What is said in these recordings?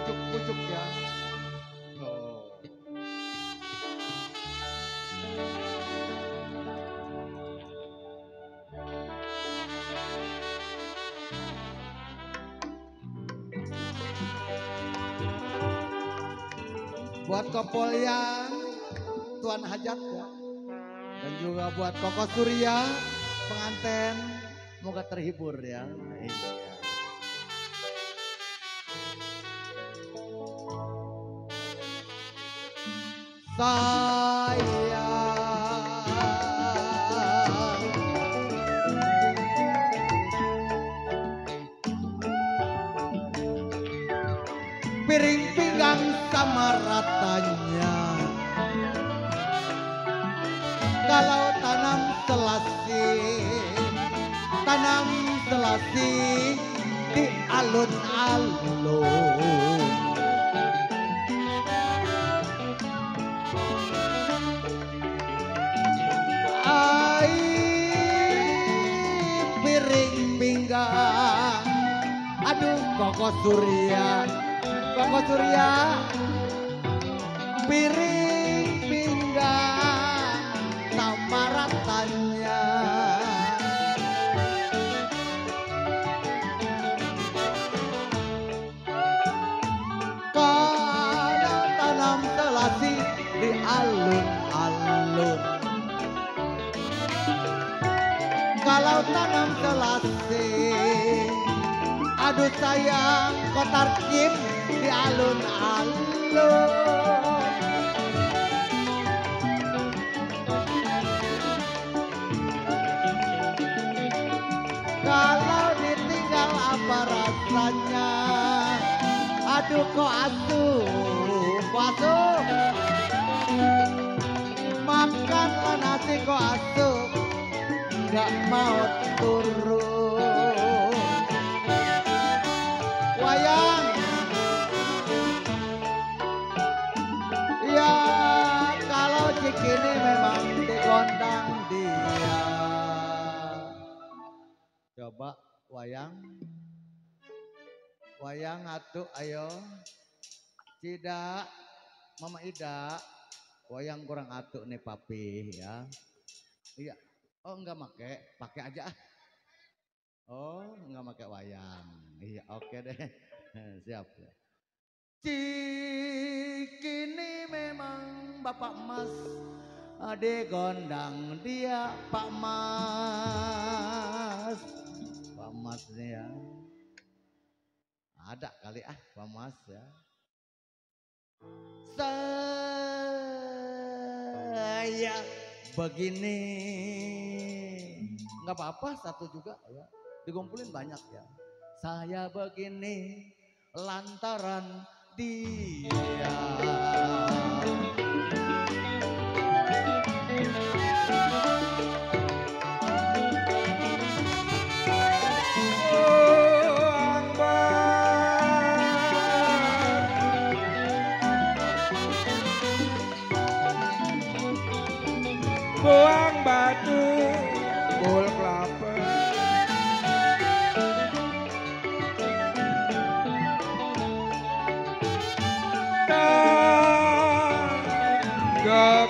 pucuk-pucuk ya. Oh. Buat Kopolian, Tuan Hajat ya. Dan juga buat Koko Surya, pengantin, semoga terhibur ya. Iya. Sayang, piring pinggang sama ratanya. Kalau tanam selasi di alun-alun. Piring pinggang, aduh Koko Surya, piring pinggang sama ratanya. Kadang tanam selasi di alun-alun. Kalau tanam selasi, aduh sayang kotar kim di alun-alun. Kalau ditinggal apa rasanya, aduh kok asuh. Makanlah nasi kok asuh, gak mau turun. Wayang ya, kalau Cikini memang digondang dia. Coba wayang atuh ayo. Tidak Mama Ida, wayang kurang atuh nih papi ya. Iya. Oh enggak pakai aja ah. Oh enggak pakai wayang. Iya oke deh. Siap. Cikini memang Bapak Mas, ade gondang dia Pak Mas. Pak Mas nih ya. Ada kali Pak Mas ya. Saya begini, nggak apa-apa satu juga ya, dikumpulin banyak ya. Saya begini lantaran dia. Buang batu, kul kelapa. Tanggap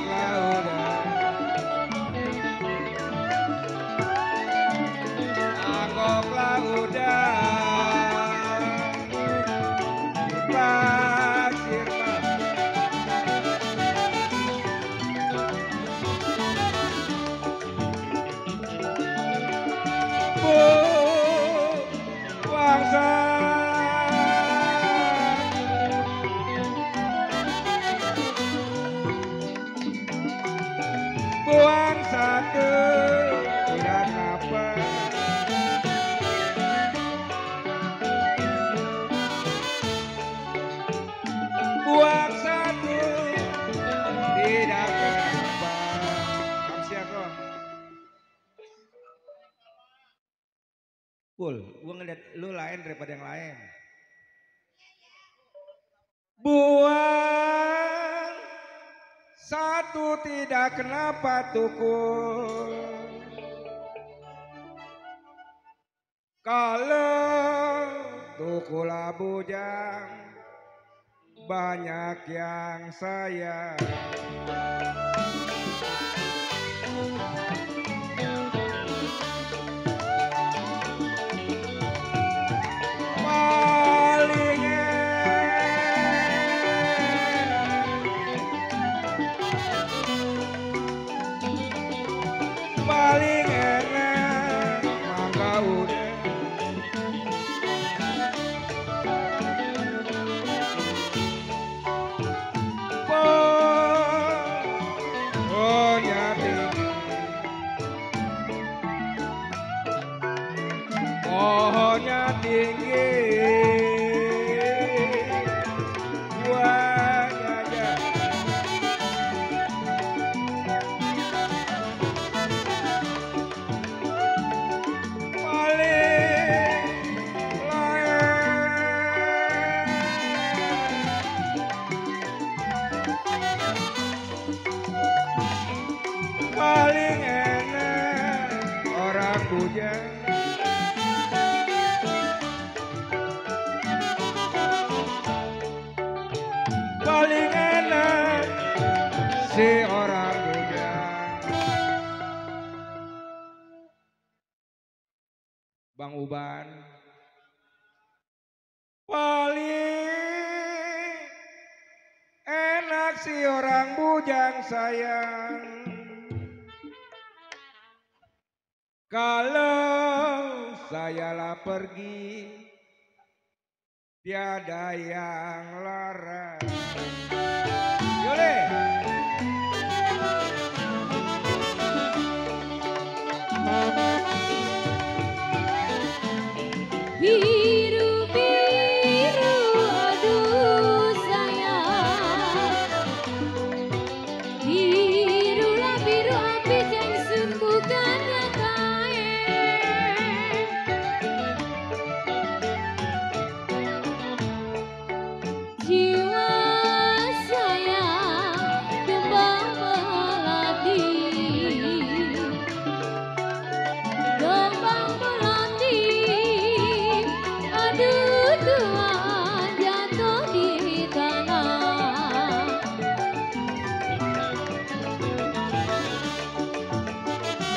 lautan, tanggap lautan di pasir buang satu tidak apa. Buang satu tidak apa. Kamsiako. Pul, gua ngeliat lu lain daripada yang lain. Buang satu tidak kenapa tukul. Kalau tukul bujang banyak yang sayang. Paling paling enak mangga udah pohonnya tinggi, pohonnya tinggi, buahnya paling paling enak orang bujang. Paling enak si orang bujang. Bang Uban paling enak si orang bujang sayang. Kalau sayalah pergi, tiada yang larang. Yole. Biru biru aduh sayang, birulah biru api yang sembuhkannya jiwa saya kembang melati, kembang melati, aduh Tuhan jatuh di tanah.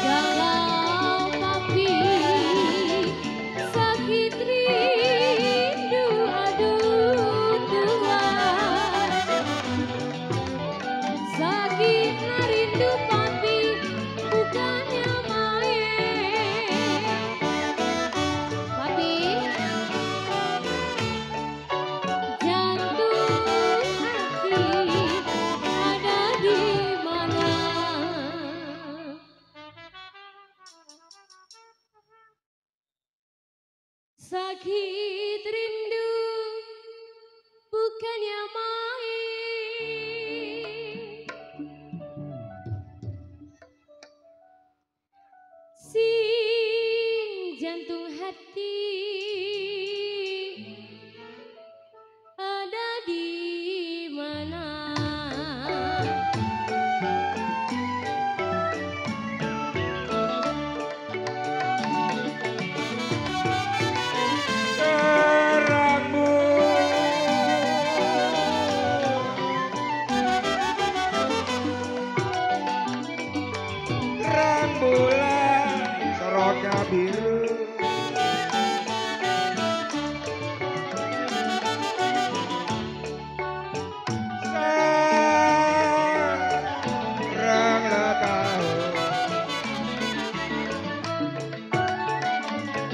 Dalam api sakit rindu aduh Tuhan, sakit rindu papi bukannya main. Papi, jantung hati ada di mana? Sakit rindu bukannya main. Sing jantung hati ada di mana? Rembulan sorotnya biru, saranglah tahu,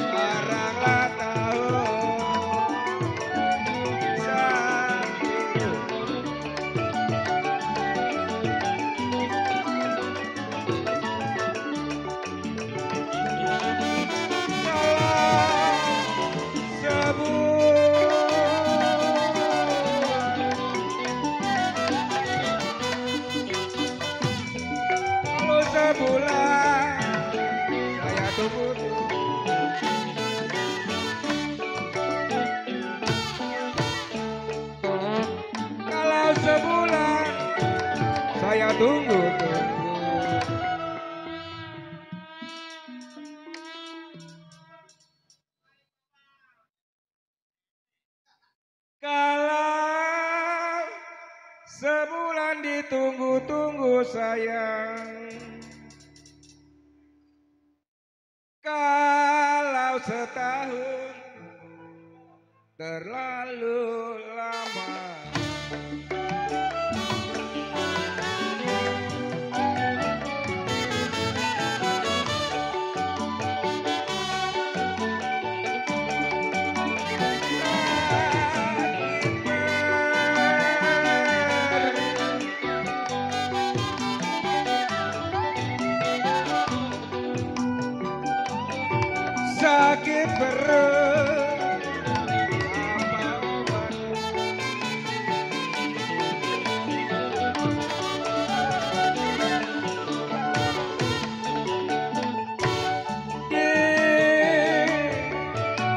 saranglah tahu, sang biru. Kalau sebulan saya tunggu. Kalau sebulan saya tunggu. Kalau Sebulan ditunggu-tunggu sayang. Kalau setahun terlalu lama. Sakit perut, apa obatnya?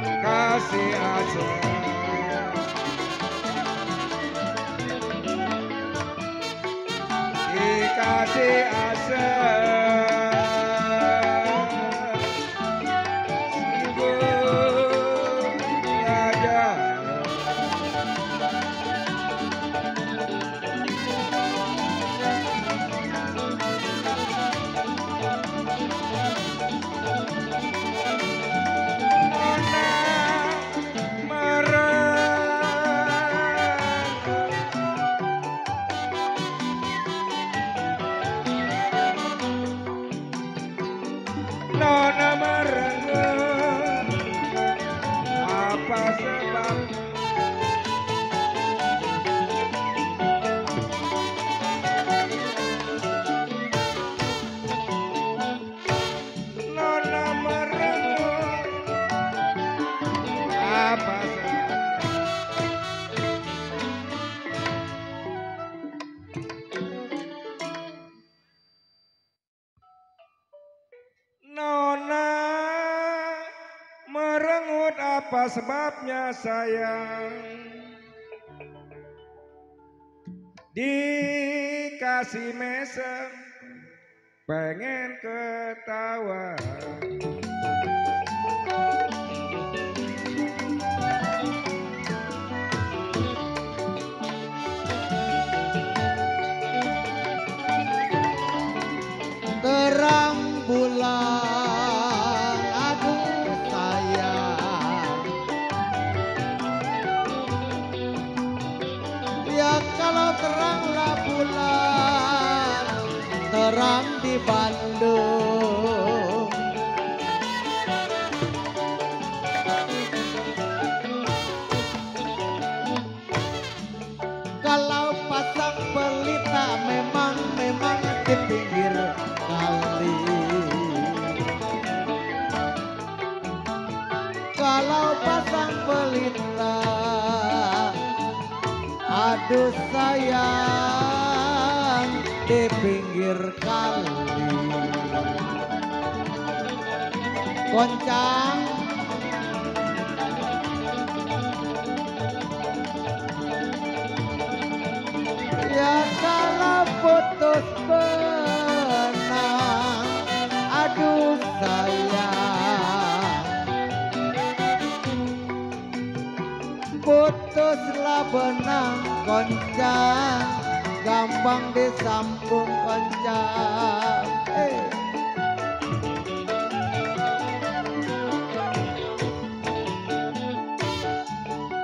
Dikasih aja, dikasih asa. Nona merenung, apa sebabnya? Nona merenung, apa sebabnya? Nona merengut, apa sebabnya sayang? Dikasih mesem, pengen ketawa. Terang bulan, aduh sayang. Ya kalau teranglah bulan, terang di Bandung. Kalau pasang pelita memang di pinggir kali. Kalau pasang pelita, aduh sayang, di pinggir kali. Goncang, ya kalau putus benang, aduh sayang, putuslah benang goncang, gampang disambung goncang.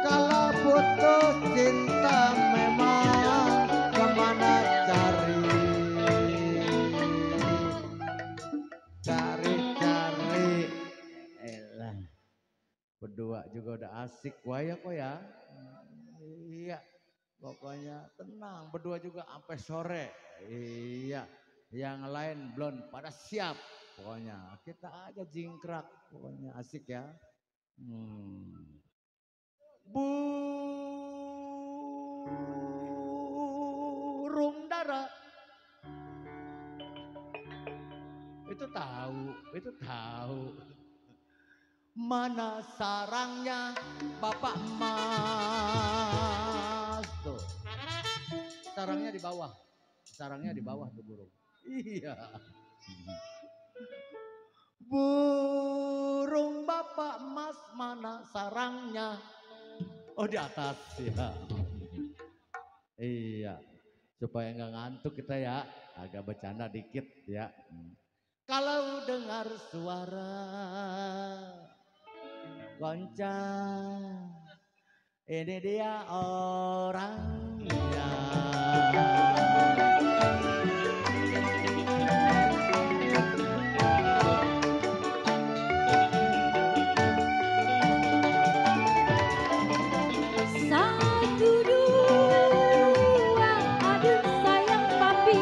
Kalau putus cinta memang kemana cari, cari. Elah, berdua juga udah asik waya kok ya. Iya, pokoknya tenang, berdua juga sampai sore. Iya, yang lain belum pada siap. Pokoknya kita aja jingkrak, pokoknya asik ya. Burung dara itu tahu. Mana sarangnya Bapak Mas tuh. Sarangnya di bawah tuh burung. Iya. Burung Bapak Mas mana sarangnya? Oh di atas ya. Iya. supaya nggak ngantuk kita ya, agak bercanda dikit ya. Kalau dengar suara goncang, ini dia orangnya. Satu dua, aduh sayang papi.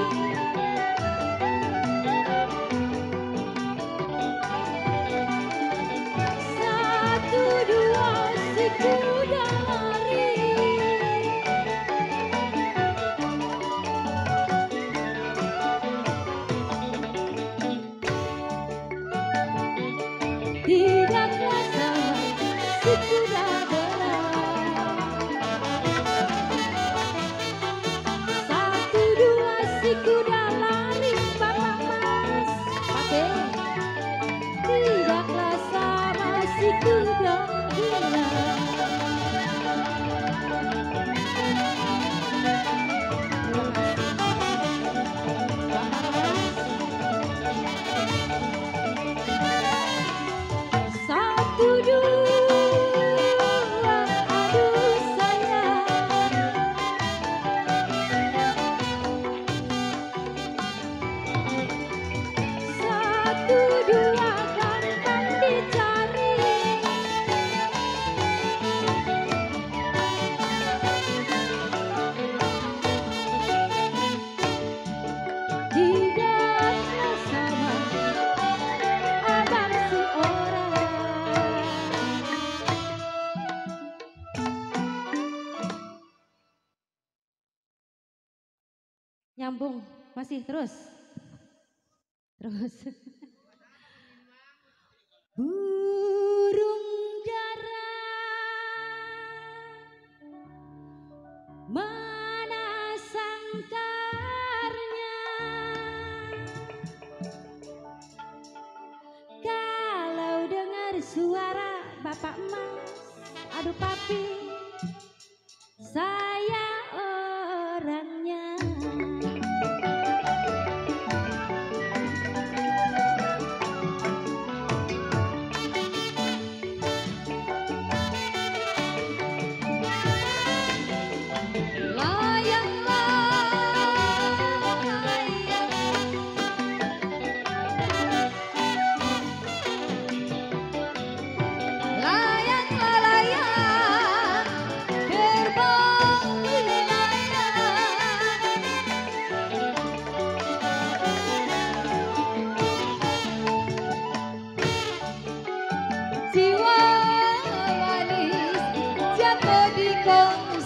Satu dua, si kuda lari. Tidaklah sama si kuda berlari. Satu dua si kuda lari bapak mas pakai. Tidaklah sama si kuda gila. Satu dua, aduh sayang. Satu dua gampang dicari. Tidaklah sama abang si orang. Nyambung, masih terus. Terus. Burung dara mana sangkarnya kalau dengar suara bapak mas, aduh papi, saya orangnya. Layang-layang, layang, terbang wilayah. Jiwa manis jatuh di kongsi.